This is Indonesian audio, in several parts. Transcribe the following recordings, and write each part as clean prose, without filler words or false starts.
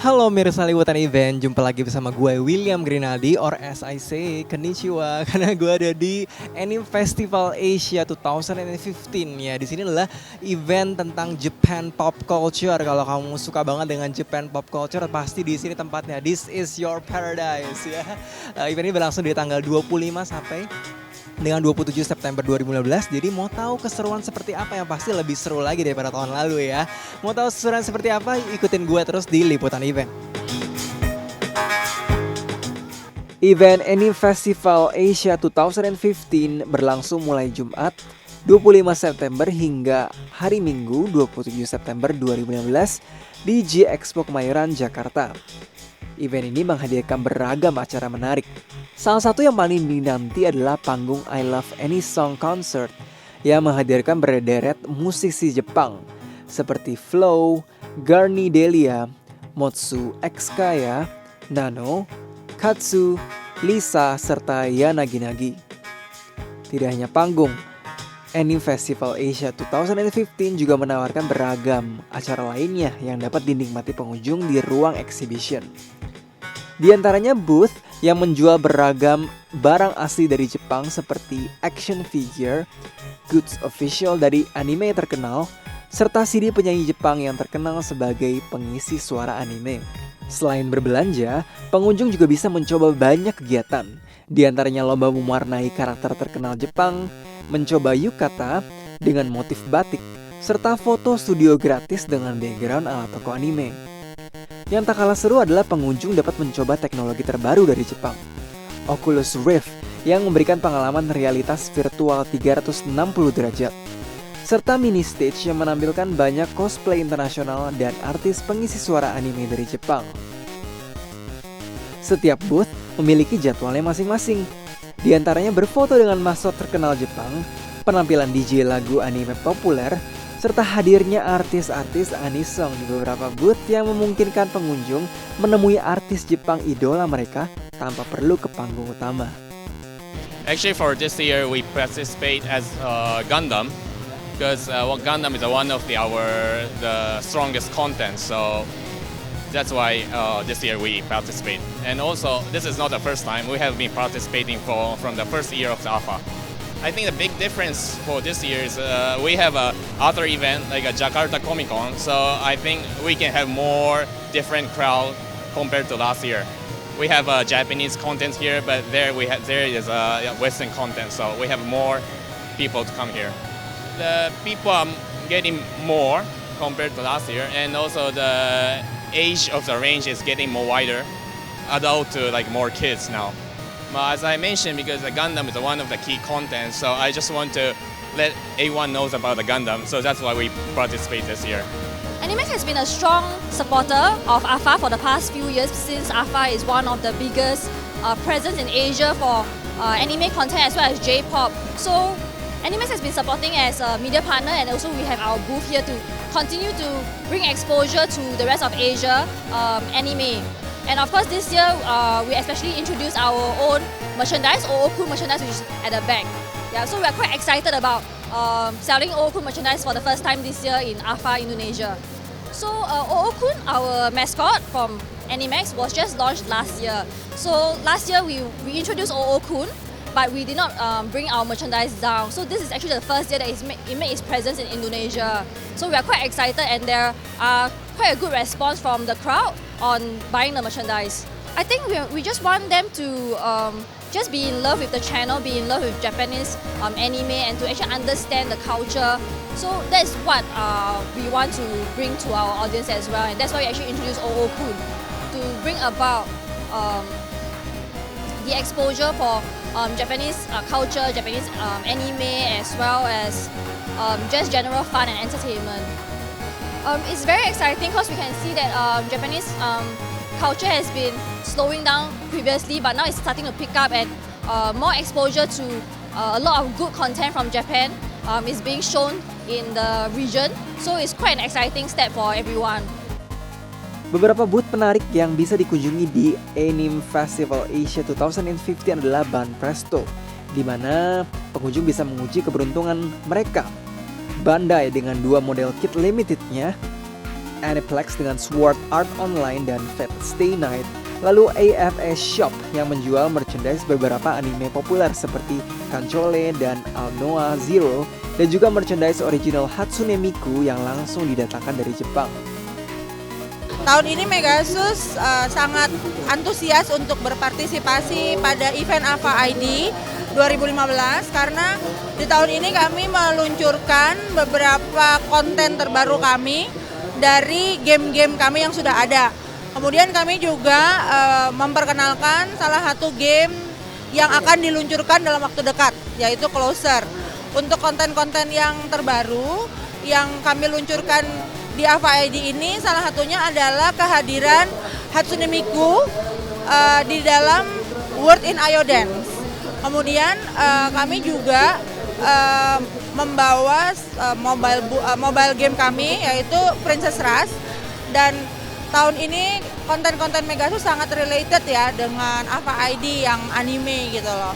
Halo mirsa liputan event, jumpa lagi bersama gue William Grinaldi or as I say konnichiwa karena gue ada di Anime Festival Asia 2015 ya. Di sini adalah event tentang Japan pop culture. Kalau kamu suka banget dengan Japan pop culture, pasti di sini tempatnya. This is your paradise ya. Event ini berlangsung dari tanggal 25 sampai dengan 27 September 2015. Jadi mau tahu keseruan seperti apa, yang pasti lebih seru lagi daripada tahun lalu ya. Mau tahu keseruan seperti apa, ikutin gue terus di Liputan Event. Event Anime Festival Asia 2015 berlangsung mulai Jumat 25 September hingga hari Minggu 27 September 2015 di J Expo Kemayoran, Jakarta. Event ini menghadirkan beragam acara menarik. Salah satu yang paling dinanti adalah panggung I Love Any Song Concert yang menghadirkan berderet musisi Jepang seperti Flow, Garni Delia, Motsu X Kaya, Nano, Katsu, Lisa, serta Yanagi. Tidak hanya panggung, Anime Festival Asia 2015 juga menawarkan beragam acara lainnya yang dapat dinikmati pengunjung di ruang exhibition. Di antaranya booth yang menjual beragam barang asli dari Jepang seperti action figure, goods official dari anime terkenal, serta CD penyanyi Jepang yang terkenal sebagai pengisi suara anime. Selain berbelanja, pengunjung juga bisa mencoba banyak kegiatan. Di antaranya lomba mewarnai karakter terkenal Jepang, mencoba yukata dengan motif batik, serta foto studio gratis dengan background ala tokoh anime. Yang tak kalah seru adalah pengunjung dapat mencoba teknologi terbaru dari Jepang, Oculus Rift, yang memberikan pengalaman realitas virtual 360 derajat, serta mini stage yang menampilkan banyak cosplay internasional dan artis pengisi suara anime dari Jepang. Setiap booth memiliki jadwalnya masing-masing. Di antaranya berfoto dengan maskot terkenal Jepang, penampilan DJ lagu anime populer, serta hadirnya artis-artis anisong di beberapa booth yang memungkinkan pengunjung menemui artis Jepang idola mereka tanpa perlu ke panggung utama. Actually, for this year, we participate as Gundam because Gundam is one of the strongest content. So that's why this year we participate. And also, this is not the first time. We have been participating from the first year of the AFA. I think the big difference for this year is we have other event like a Jakarta Comic Con, so I think we can have more different crowd compared to last year. We have Japanese content here, but there is Western content, so we have more people to come here. The people are getting more compared to last year, and also the age of the range is getting more wider, adult to like more kids now. As I mentioned, because the Gundam is one of the key contents, so I just want to let everyone knows about the Gundam, so that's why we participate this year. Animex has been a strong supporter of AFA for the past few years, since AFA is one of the biggest presence in Asia for anime content as well as J-pop. So Animex has been supporting as a media partner, and also we have our booth here to continue to bring exposure to the rest of Asia anime. And of course this year we especially introduced our own merchandise, Ookun merchandise, which is at the back. Yeah, so we are quite excited about selling Ookun merchandise for the first time this year in AFA Indonesia. So Ookun, our mascot from Animex, was just launched last year. So last year we introduced Ookun, but we did not bring our merchandise down. So this is actually the first year that it made its presence in Indonesia. So we are quite excited, and there are quite a good response from the crowd on buying the merchandise. I think we just want them to just be in love with the channel, be in love with Japanese anime, and to actually understand the culture. So that's what we want to bring to our audience as well, and that's why we actually introduced Ookun to bring about the exposure for Japanese culture, Japanese anime, as well as just general fun and entertainment. It's very exciting because we can see that Japanese culture has been slowing down previously, but now it's starting to pick up, and more exposure to a lot of good content from Japan is being shown in the region. So it's quite an exciting step for everyone. Beberapa booth menarik yang bisa dikunjungi di Anime Festival Asia 2015 adalah Banpresto, di mana pengunjung bisa menguji keberuntungan mereka. Bandai dengan 2 model kit limitednya, Aniplex dengan Sword Art Online dan Fate Stay Night. Lalu AFA Shop yang menjual merchandise beberapa anime populer seperti Kanchole dan Alnoa Zero, dan juga merchandise original Hatsune Miku yang langsung didatangkan dari Jepang. Tahun ini Megasus sangat antusias untuk berpartisipasi pada event AFA ID 2015 karena di tahun ini kami meluncurkan beberapa konten terbaru kami dari game-game kami yang sudah ada. Kemudian kami juga memperkenalkan salah satu game yang akan diluncurkan dalam waktu dekat, yaitu Closer. Untuk konten-konten yang terbaru yang kami luncurkan di AFA ID ini salah satunya adalah kehadiran Hatsune Miku di dalam World in Io Dance. Kemudian kami juga membawa mobile game kami yaitu Princess Rush, dan tahun ini konten-konten Megasus sangat related ya dengan AFA ID yang anime gitu loh.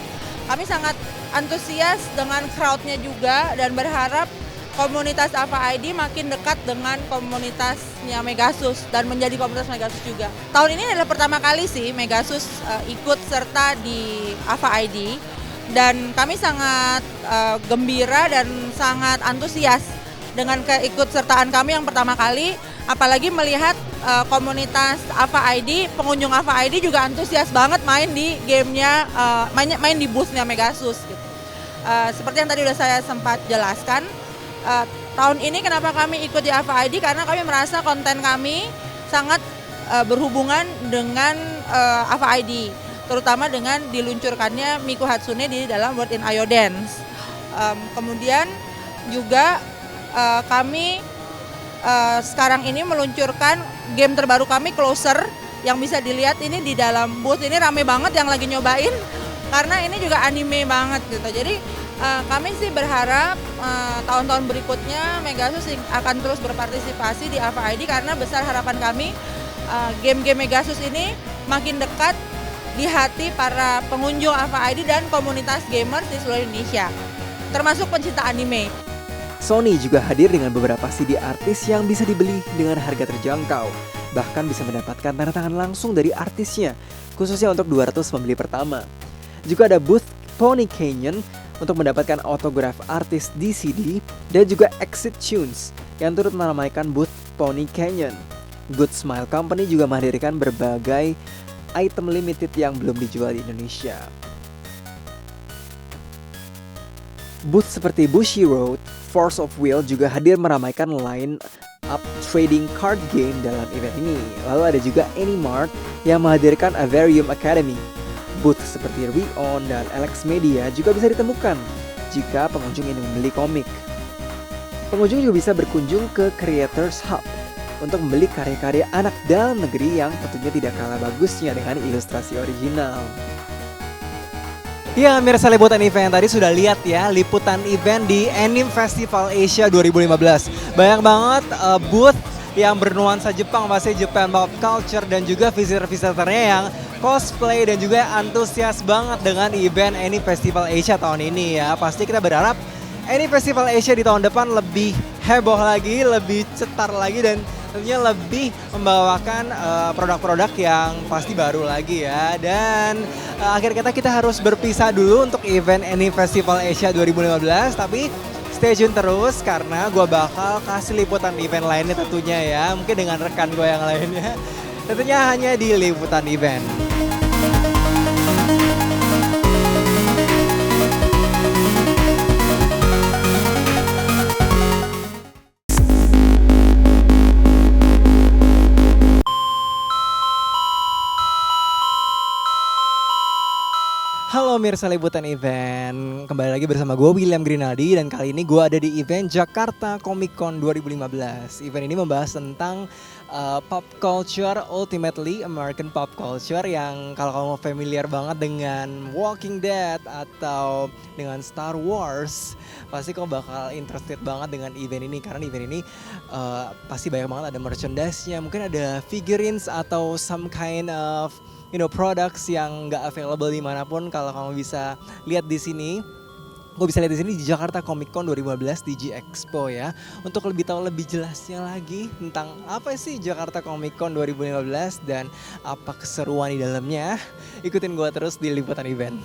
Kami sangat antusias dengan crowd-nya juga dan berharap komunitas AFA ID makin dekat dengan komunitasnya Megasus dan menjadi komunitas Megasus juga. Tahun ini adalah pertama kali sih Megasus ikut serta di AFA ID dan kami sangat gembira dan sangat antusias dengan keikutsertaan kami yang pertama kali, apalagi melihat komunitas AFA ID, pengunjung AFA ID juga antusias banget main di gamenya, main di boothnya Megasus gitu. Seperti yang tadi udah saya sempat jelaskan, tahun ini kenapa kami ikut di AFA ID karena kami merasa konten kami sangat berhubungan dengan AFA ID, terutama dengan diluncurkannya Miku Hatsune di dalam World in Io Dance. Kemudian juga kami sekarang ini meluncurkan game terbaru kami Closer yang bisa dilihat ini di dalam booth ini rame banget yang lagi nyobain karena ini juga anime banget gitu. Jadi kami sih berharap tahun-tahun berikutnya Megasus akan terus berpartisipasi di AFA ID karena besar harapan kami game-game Megasus ini makin dekat di hati para pengunjung AFA ID dan komunitas gamers di seluruh Indonesia, termasuk pencinta anime. Sony juga hadir dengan beberapa CD artis yang bisa dibeli dengan harga terjangkau. Bahkan bisa mendapatkan tanda tangan langsung dari artisnya, khususnya untuk 200 pembeli pertama. Juga ada booth Pony Canyon untuk mendapatkan autograf artis di CD, dan juga Exit Tunes yang turut meramaikan booth Pony Canyon. Good Smile Company juga menghadirkan berbagai item limited yang belum dijual di Indonesia. Booth seperti Bushiroad, Force of Will juga hadir meramaikan line up trading card game dalam event ini. Lalu ada juga Animart yang menghadirkan Avarium Academy. Booth seperti Rion dan Alex Media juga bisa ditemukan jika pengunjung ingin membeli komik. Pengunjung juga bisa berkunjung ke Creators Hub untuk membeli karya-karya anak dalam negeri yang tentunya tidak kalah bagusnya dengan ilustrasi original. Ya, pemirsa liputan event tadi sudah lihat ya liputan event di Anime Festival Asia 2015. Banyak banget booth yang bernuansa Jepang, pasti Japan Pop Culture, dan juga visitor-visitornya yang cosplay dan juga antusias banget dengan event Anime Festival Asia tahun ini ya. Pasti kita berharap Anime Festival Asia di tahun depan lebih heboh lagi, lebih cetar lagi, dan tentunya lebih membawakan produk-produk yang pasti baru lagi ya. Dan akhir kata kita harus berpisah dulu untuk event Anime Festival Asia 2015, tapi stay tune terus karena gue bakal kasih liputan event lainnya tentunya ya, mungkin dengan rekan gue yang lainnya, tentunya hanya di liputan event. Halo mirsa liputan event, kembali lagi bersama gue William Grinaldi, dan kali ini gue ada di event Jakarta Comic Con 2015. Event ini membahas tentang pop culture, ultimately American pop culture, yang kalau kamu familiar banget dengan Walking Dead atau dengan Star Wars, pasti kamu bakal interested banget dengan event ini, karena event ini pasti banyak banget ada merchandise-nya, mungkin ada figurines atau some kind of products yang nggak available dimanapun. Kalau kamu bisa lihat di sini, Gue bisa lihat di sini di Jakarta Comic Con 2015 di G Expo ya. Untuk lebih tahu lebih jelasnya lagi tentang apa sih Jakarta Comic Con 2015 dan apa keseruan di dalamnya, ikutin gue terus di liputan event.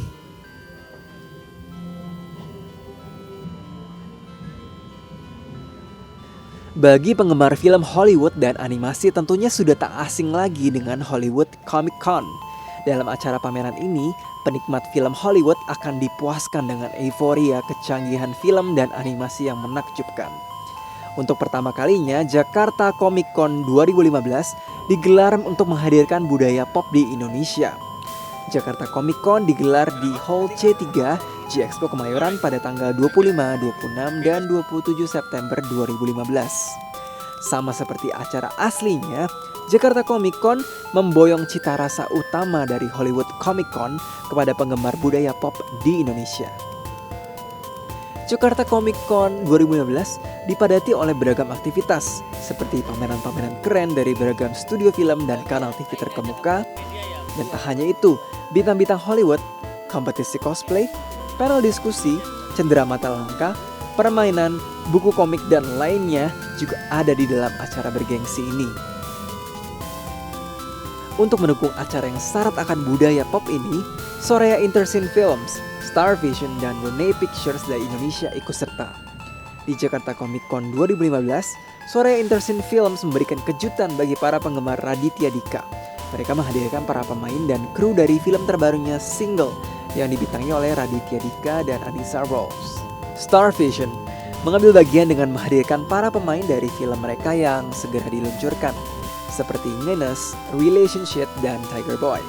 Bagi penggemar film Hollywood dan animasi tentunya sudah tak asing lagi dengan Hollywood Comic Con. Dalam acara pameran ini, penikmat film Hollywood akan dipuaskan dengan euforia kecanggihan film dan animasi yang menakjubkan. Untuk pertama kalinya, Jakarta Comic Con 2015 digelar untuk menghadirkan budaya pop di Indonesia. Jakarta Comic Con digelar di Hall C3 G Expo Kemayoran pada tanggal 25, 26, dan 27 September 2015. Sama seperti acara aslinya, Jakarta Comic Con memboyong cita rasa utama dari Hollywood Comic Con kepada penggemar budaya pop di Indonesia. Jakarta Comic Con 2015 dipadati oleh beragam aktivitas seperti pameran-pameran keren dari beragam studio film dan kanal TV terkemuka. Dan tak hanya itu, bintang-bintang Hollywood, kompetisi cosplay, panel diskusi, cenderamata langka, permainan, buku komik dan lainnya juga ada di dalam acara bergengsi ini. Untuk mendukung acara yang syarat akan budaya pop ini, Soraya Interscene Films, Star Vision, dan Rene Pictures dari Indonesia ikut serta. Di Jakarta Comic Con 2015, Soraya Interscene Films memberikan kejutan bagi para penggemar Raditya Dika. Mereka menghadirkan para pemain dan kru dari film terbarunya Single yang dibintangi oleh Raditya Dika dan Anissa Rose. Star Vision mengambil bagian dengan menghadirkan para pemain dari film mereka yang segera diluncurkan, seperti Nenes, Relationship, dan Tiger Boy.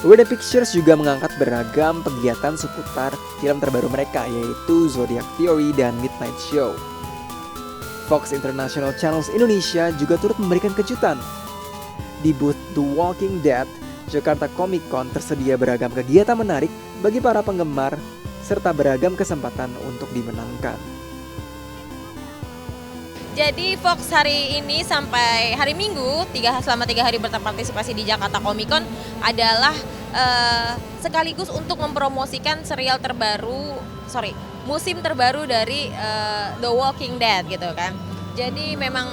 Rene Pictures juga mengangkat beragam kegiatan seputar film terbaru mereka, yaitu Zodiac Theory dan Midnight Show. Fox International Channels Indonesia juga turut memberikan kejutan. Di booth The Walking Dead, Jakarta Comic Con tersedia beragam kegiatan menarik bagi para penggemar, serta beragam kesempatan untuk dimenangkan. Jadi Fox hari ini sampai hari Minggu selama 3 hari berpartisipasi di Jakarta Comic Con adalah sekaligus untuk mempromosikan musim terbaru dari The Walking Dead gitu kan. Jadi memang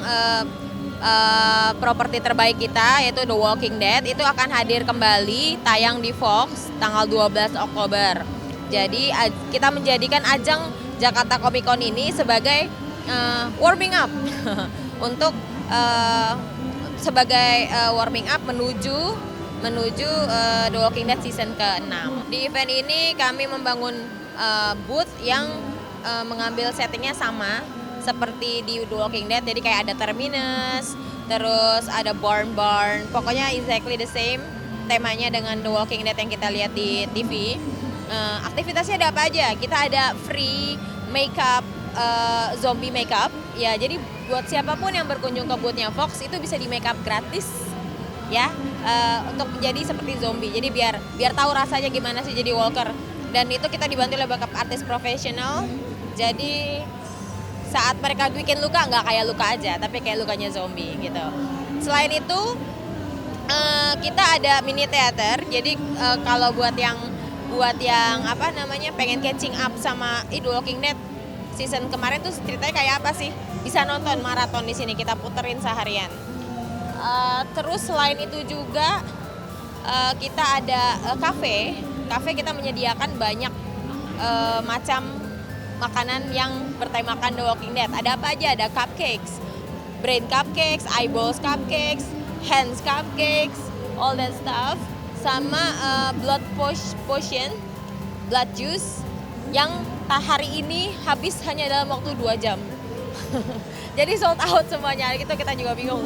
properti terbaik kita yaitu The Walking Dead itu akan hadir kembali tayang di Fox tanggal 12 Oktober. Jadi kita menjadikan ajang Jakarta Comic Con ini sebagai warming up untuk sebagai warming up menuju The Walking Dead season ke-6. Di event ini kami membangun booth yang mengambil settingnya sama seperti di The Walking Dead, jadi kayak ada terminus, terus ada barn, pokoknya exactly the same temanya dengan The Walking Dead yang kita lihat di TV. Aktivitasnya ada apa aja? Kita ada free makeup, zombie makeup, ya jadi buat siapapun yang berkunjung ke boothnya Fox itu bisa di makeup gratis, ya untuk menjadi seperti zombie. Jadi biar tahu rasanya gimana sih jadi walker. Dan itu kita dibantu oleh backup artis profesional. Jadi saat mereka bikin luka nggak kayak luka aja, tapi kayak lukanya zombie gitu. Selain itu kita ada mini theater. Jadi kalau buat yang pengen catching up sama The Walking Dead season kemarin tuh ceritanya kayak apa sih? Bisa nonton maraton di sini, kita puterin seharian. Terus selain itu juga kita ada cafe kita menyediakan banyak macam makanan yang bertemakan The Walking Dead. Ada apa aja? Ada cupcakes, brain cupcakes, eyeballs cupcakes, hands cupcakes, all that stuff. Sama blood potion, blood juice yang hari ini habis hanya dalam waktu 2 jam. Jadi sold out semuanya, itu kita juga bingung.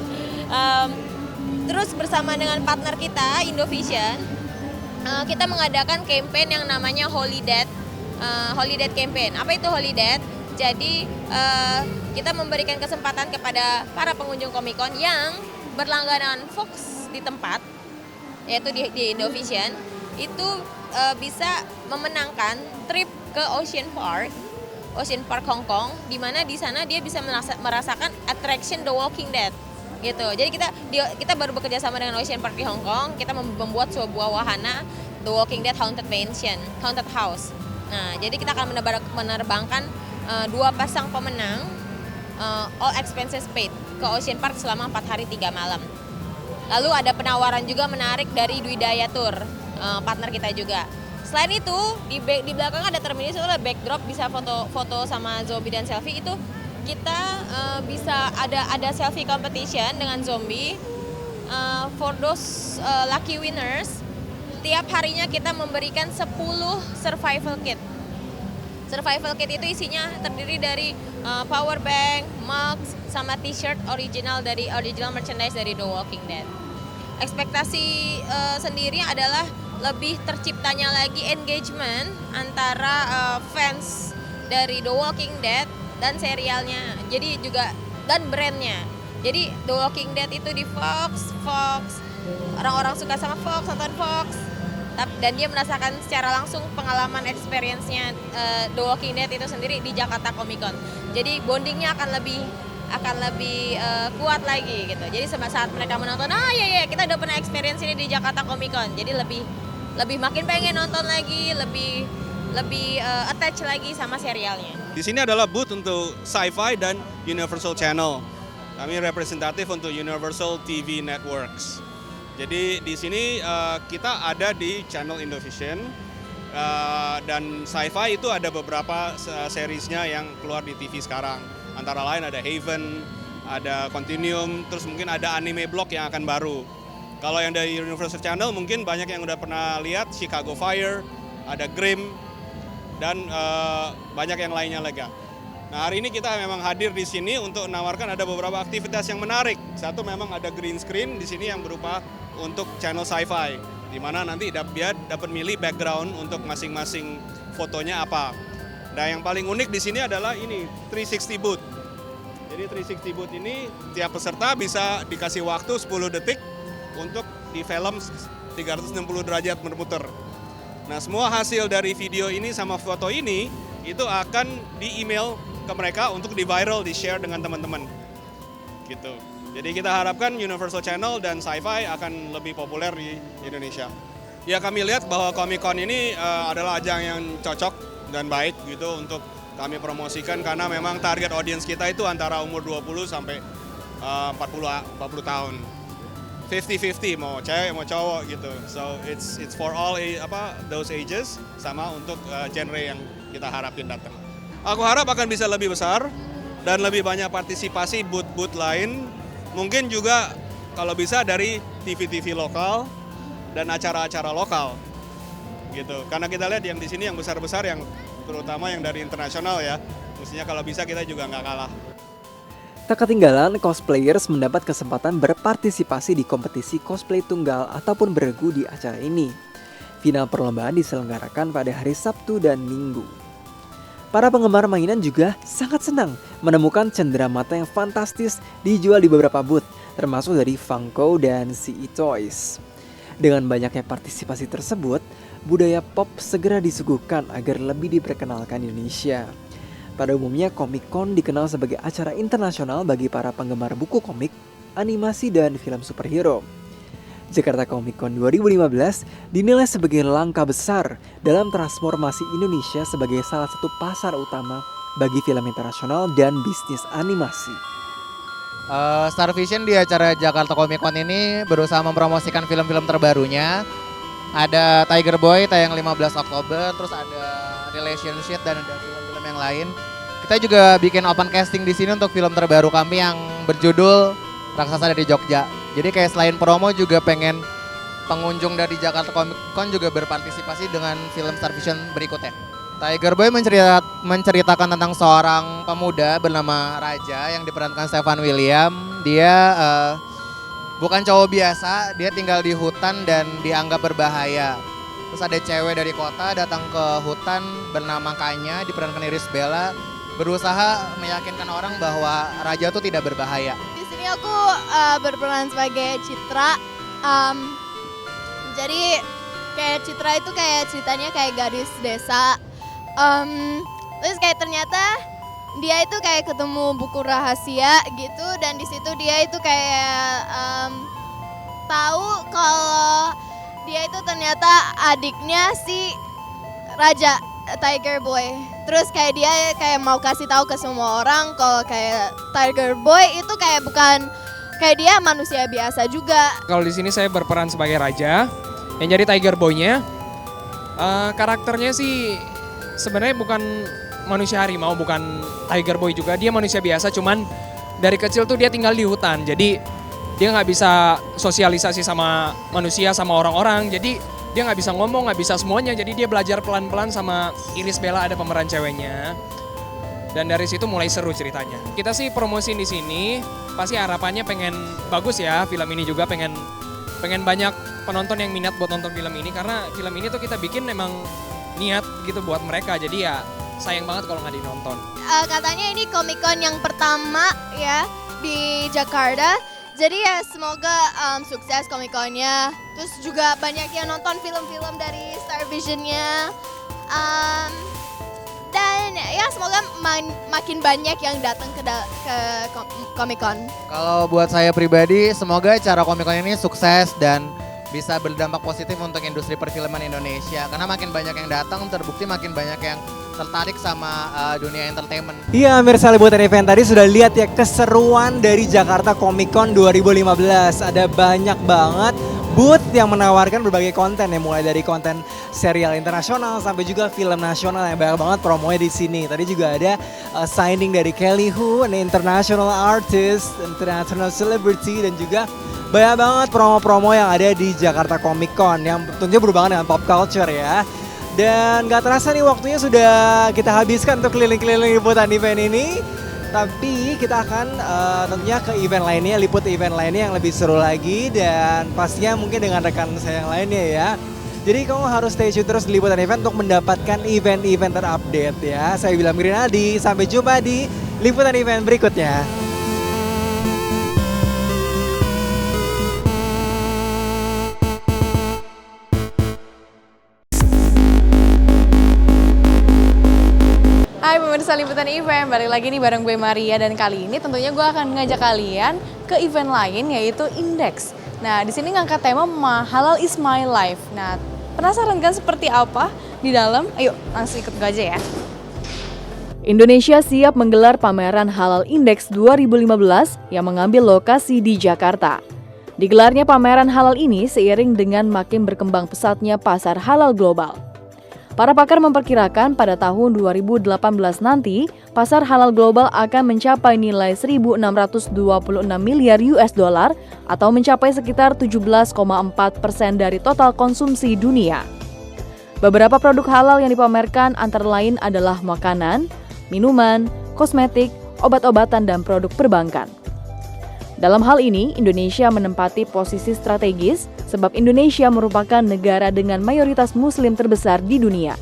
Terus bersama dengan partner kita, Indovision, kita mengadakan campaign yang namanya Holy Dead campaign. Apa itu Holy Dead? Jadi kita memberikan kesempatan kepada para pengunjung Comic Con yang berlangganan Fox di tempat, yaitu di Indovision, itu bisa memenangkan trip ke Ocean Park Hong Kong, di mana di sana dia bisa merasakan attraction The Walking Dead gitu. Jadi kita baru bekerja sama dengan Ocean Park di Hong Kong, kita membuat sebuah wahana The Walking Dead Haunted House. Nah, jadi kita akan menerbangkan 2 pasang pemenang all expenses paid ke Ocean Park selama 4 hari 3 malam. Lalu ada penawaran juga menarik dari Dwi Daya Tour, partner kita juga. Selain itu, di belakang ada terminal, itu ada backdrop, bisa foto sama zombie dan selfie. Itu kita bisa ada selfie competition dengan zombie. For those lucky winners, tiap harinya kita memberikan 10 survival kit. Survival kit itu isinya terdiri dari power bank, mugs, sama t-shirt original merchandise dari The Walking Dead. Ekspektasi sendiri adalah lebih terciptanya lagi engagement antara fans dari The Walking Dead dan serialnya. Jadi juga dan brandnya. Jadi The Walking Dead itu di Fox, orang-orang suka sama Fox, nonton Fox, dan dia merasakan secara langsung pengalaman experience-nya The Walking Dead itu sendiri di Jakarta Comic Con. Jadi bondingnya akan lebih kuat lagi gitu. Jadi saat mereka menonton, iya kita udah pernah experience ini di Jakarta Comic Con. Jadi lebih makin pengen nonton lagi, lebih attach lagi sama serialnya. Di sini adalah booth untuk Sci-Fi dan Universal Channel. Kami representatif untuk Universal TV Networks. Jadi di sini kita ada di channel Indovision dan Sci-Fi itu ada beberapa seriesnya yang keluar di TV sekarang. Antara lain ada Haven, ada Continuum, terus mungkin ada anime block yang akan baru. Kalau yang dari Universal Channel mungkin banyak yang udah pernah lihat Chicago Fire, ada Grimm, dan banyak yang lainnya lagi. Nah, hari ini kita memang hadir di sini untuk menawarkan ada beberapa aktivitas yang menarik. Satu memang ada green screen di sini yang berupa untuk channel Sci-Fi, di mana nanti dia dapat milih background untuk masing-masing fotonya apa. Dan yang paling unik di sini adalah ini 360 booth. Jadi 360 booth ini tiap peserta bisa dikasih waktu 10 detik untuk di film 360 derajat berputar. Nah, semua hasil dari video ini sama foto ini itu akan di-email ke mereka untuk di-viral, di-share dengan teman-teman. Gitu. Jadi kita harapkan Universal Channel dan Sci-Fi akan lebih populer di Indonesia. Ya, kami lihat bahwa Comic Con ini adalah ajang yang cocok dan baik gitu untuk kami promosikan karena memang target audience kita itu antara umur 20 sampai 40 tahun. 50-50 mau cewek mau cowok gitu. So it's for all those ages sama untuk genre yang kita harapin datang. Aku harap akan bisa lebih besar dan lebih banyak partisipasi booth-booth lain. Mungkin juga kalau bisa dari TV-TV lokal dan acara-acara lokal gitu. Karena kita lihat yang di sini yang besar-besar yang terutama yang dari internasional ya. Mestinya kalau bisa kita juga nggak kalah. Tak ketinggalan, cosplayers mendapat kesempatan berpartisipasi di kompetisi cosplay tunggal ataupun beregu di acara ini. Final perlombaan diselenggarakan pada hari Sabtu dan Minggu. Para penggemar mainan juga sangat senang menemukan cenderamata yang fantastis dijual di beberapa booth, termasuk dari Funko dan CE Toys. Dengan banyaknya partisipasi tersebut, budaya pop segera disuguhkan agar lebih diperkenalkan di Indonesia. Pada umumnya, Comic Con dikenal sebagai acara internasional bagi para penggemar buku komik, animasi, dan film superhero. Jakarta Comic Con 2015 dinilai sebagai langkah besar dalam transformasi Indonesia sebagai salah satu pasar utama bagi film internasional dan bisnis animasi. Star Vision di acara Jakarta Comic Con ini berusaha mempromosikan film-film terbarunya. Ada Tiger Boy tayang 15 Oktober, terus ada Relationship dan ada film-film yang lain. Kita juga bikin open casting di sini untuk film terbaru kami yang berjudul Raksasa dari Jogja. Jadi kayak selain promo juga pengen pengunjung dari Jakarta Comic Con juga berpartisipasi dengan film Star Vision berikutnya. Tiger Boy menceritakan tentang seorang pemuda bernama Raja yang diperankan Stefan William. Dia bukan cowok biasa, dia tinggal di hutan dan dianggap berbahaya. Terus ada cewek dari kota datang ke hutan bernama Kanya, diperankan Iris Bella, berusaha meyakinkan orang bahwa Raja itu tidak berbahaya. Di sini aku berperan sebagai Citra. Jadi kayak Citra itu kayak ceritanya kayak gadis desa. Terus kayak ternyata dia itu kayak ketemu buku rahasia gitu dan di situ dia itu kayak tahu kalau dia itu ternyata adiknya si Raja Tiger Boy. Terus kayak dia kayak mau kasih tahu ke semua orang kalau kayak Tiger Boy itu kayak bukan kayak dia manusia biasa juga. Kalau di sini saya berperan sebagai raja yang jadi Tiger Boy-nya. Karakternya sih sebenarnya bukan manusia harimau, bukan Tiger Boy juga. Dia manusia biasa, cuman dari kecil tuh dia tinggal di hutan. Jadi dia nggak bisa sosialisasi sama manusia, sama orang-orang. Jadi dia nggak bisa ngomong, nggak bisa semuanya. Jadi dia belajar pelan-pelan sama Iris Bella, ada pemeran ceweknya. Dan dari situ mulai seru ceritanya. Kita sih promosiin di sini, pasti harapannya pengen bagus ya film ini juga, pengen banyak penonton yang minat buat nonton film ini, karena film ini tuh kita bikin memang niat gitu buat mereka, jadi ya sayang banget kalau nggak dinonton. Katanya ini Comic Con yang pertama ya di Jakarta, jadi ya semoga sukses Comic Con-nya. Terus juga banyak yang nonton film-film dari Star Vision-nya. Dan ya semoga makin banyak yang datang ke Comic Con. Kalau buat saya pribadi, semoga acara Comic Con ini sukses dan bisa berdampak positif untuk industri perfilman Indonesia. Karena makin banyak yang datang, terbukti makin banyak yang tertarik sama dunia entertainment. Iya, Mirsa, liputan event tadi sudah lihat ya keseruan dari Jakarta Comic Con 2015. Ada banyak banget booth yang menawarkan berbagai konten ya, mulai dari konten serial internasional sampai juga film nasional yang banyak banget promonya di sini. Tadi juga ada signing dari Kelly Hu, an international artist, international celebrity, dan juga banyak banget promo-promo yang ada di Jakarta Comic Con yang tentunya berhubungan dengan pop culture ya. Dan gak terasa nih waktunya sudah kita habiskan untuk keliling-keliling liputan event ini. Tapi kita akan tentunya ke event lainnya, liput event lainnya yang lebih seru lagi. Dan pastinya mungkin dengan rekan saya yang lainnya ya. Jadi kamu harus stay tune terus di liputan event untuk mendapatkan event-event terupdate ya. Saya William Grinaldi, sampai jumpa di liputan event berikutnya. Hai pemirsa liputan event, balik lagi nih bareng gue Maria, dan kali ini tentunya gue akan ngajak kalian ke event lain yaitu Index. Nah di sini ngangkat tema Halal is my life. Nah penasaran kan seperti apa di dalam? Ayo langsung ikut gue aja ya. Indonesia siap menggelar pameran Halal Index 2015 yang mengambil lokasi di Jakarta. Digelarnya pameran halal ini seiring dengan makin berkembang pesatnya pasar halal global. Para pakar memperkirakan pada tahun 2018 nanti, pasar halal global akan mencapai nilai 1.626 miliar US dollar atau mencapai sekitar 17,4% dari total konsumsi dunia. Beberapa produk halal yang dipamerkan antara lain adalah makanan, minuman, kosmetik, obat-obatan, dan produk perbankan. Dalam hal ini, Indonesia menempati posisi strategis sebab Indonesia merupakan negara dengan mayoritas muslim terbesar di dunia.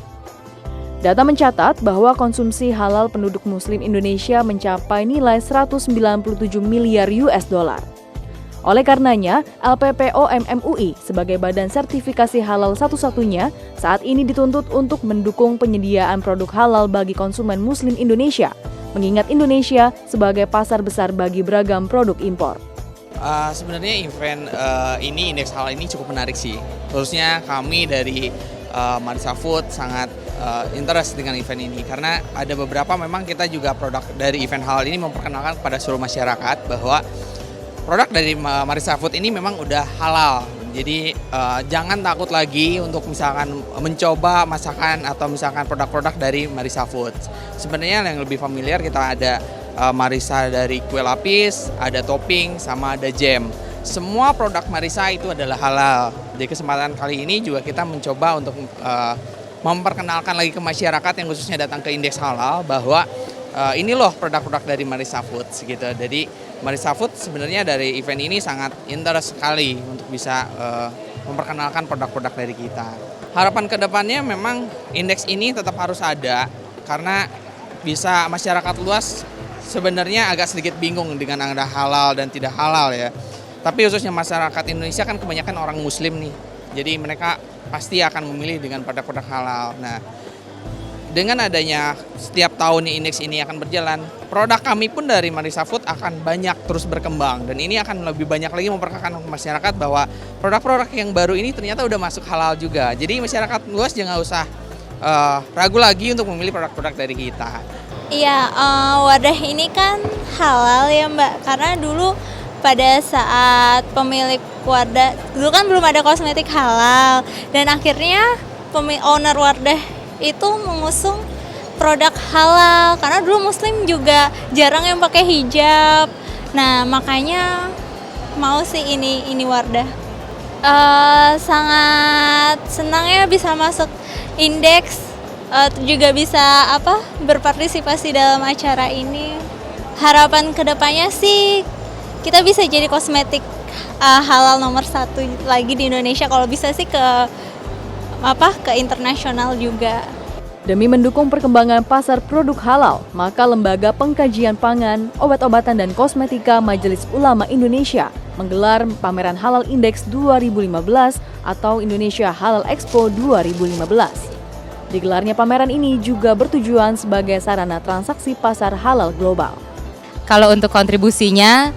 Data mencatat bahwa konsumsi halal penduduk muslim Indonesia mencapai nilai 197 miliar US dollar. Oleh karenanya, LPPOM MUI sebagai badan sertifikasi halal satu-satunya saat ini dituntut untuk mendukung penyediaan produk halal bagi konsumen muslim Indonesia, mengingat Indonesia sebagai pasar besar bagi beragam produk impor. Sebenarnya event ini, Indeks Halal ini cukup menarik sih. Khususnya kami dari Marisa Food sangat interest dengan event ini. Karena ada beberapa memang kita juga produk dari event halal ini memperkenalkan kepada seluruh masyarakat bahwa produk dari Marisa Food ini memang udah halal. Jadi jangan takut lagi untuk misalkan mencoba masakan atau misalkan produk-produk dari Marisa Food. Sebenarnya yang lebih familiar kita ada Marisa dari kue lapis, ada topping, sama ada jam. Semua produk Marisa itu adalah halal. Di kesempatan kali ini juga kita mencoba untuk memperkenalkan lagi ke masyarakat yang khususnya datang ke Indeks Halal bahwa ini loh produk-produk dari Marisa Foods gitu. Jadi Marisa Food sebenarnya dari event ini sangat interest sekali untuk bisa memperkenalkan produk-produk dari kita. Harapan kedepannya memang indeks ini tetap harus ada karena bisa masyarakat luas sebenarnya agak sedikit bingung dengan ada halal dan tidak halal ya. Tapi khususnya masyarakat Indonesia kan kebanyakan orang muslim nih. Jadi mereka pasti akan memilih dengan produk-produk halal. Nah, dengan adanya setiap tahunnya indeks ini akan berjalan, produk kami pun dari Marisa Food akan banyak terus berkembang. Dan ini akan lebih banyak lagi memperkenalkan ke masyarakat bahwa produk-produk yang baru ini ternyata udah masuk halal juga. Jadi masyarakat luas jangan usah ragu lagi untuk memilih produk-produk dari kita. Iya, wadah ini kan halal ya Mbak, karena dulu pada saat pemilik wadah, dulu kan belum ada kosmetik halal, dan akhirnya owner wadah itu mengusung produk halal, karena dulu muslim juga jarang yang pakai hijab. Nah makanya mau sih ini Wardah. Sangat senang ya bisa masuk indeks, juga bisa berpartisipasi dalam acara ini. Harapan kedepannya sih kita bisa jadi kosmetik halal nomor 1 lagi di Indonesia, kalau bisa sih ke internasional juga. Demi mendukung perkembangan pasar produk halal, maka Lembaga Pengkajian Pangan, Obat-obatan dan Kosmetika Majelis Ulama Indonesia menggelar pameran Halal Index 2015 atau Indonesia Halal Expo 2015. Digelarnya pameran ini juga bertujuan sebagai sarana transaksi pasar halal global. Kalau untuk kontribusinya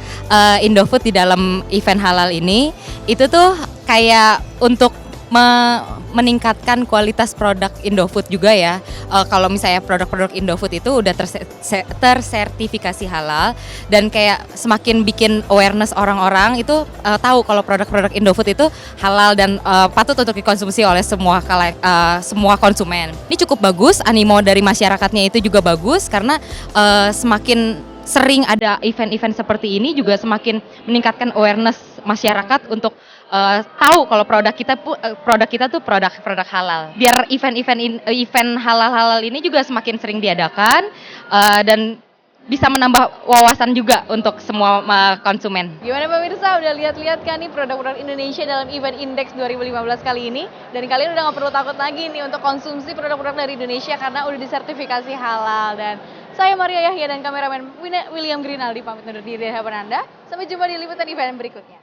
Indofood di dalam event halal ini itu tuh kayak untuk meningkatkan kualitas produk Indofood juga ya. Kalau misalnya produk-produk Indofood itu udah tersertifikasi halal, dan kayak semakin bikin awareness orang-orang itu tahu kalau produk-produk Indofood itu halal dan patut untuk dikonsumsi oleh semua konsumen. Ini cukup bagus, animo dari masyarakatnya itu juga bagus, karena semakin sering ada event-event seperti ini juga semakin meningkatkan awareness masyarakat untuk tahu kalau produk kita tuh produk halal. Biar event halal ini juga semakin sering diadakan dan bisa menambah wawasan juga untuk semua konsumen. Gimana pemirsa, udah lihat-lihat kan nih produk-produk Indonesia dalam event Index 2015 kali ini? Dan kalian udah gak perlu takut lagi nih untuk konsumsi produk-produk dari Indonesia karena udah disertifikasi halal. Dan saya Maria Yahya dan kameramen William Grinaldi pamit undur diri dari hadapan Anda. Sampai jumpa di liputan event berikutnya.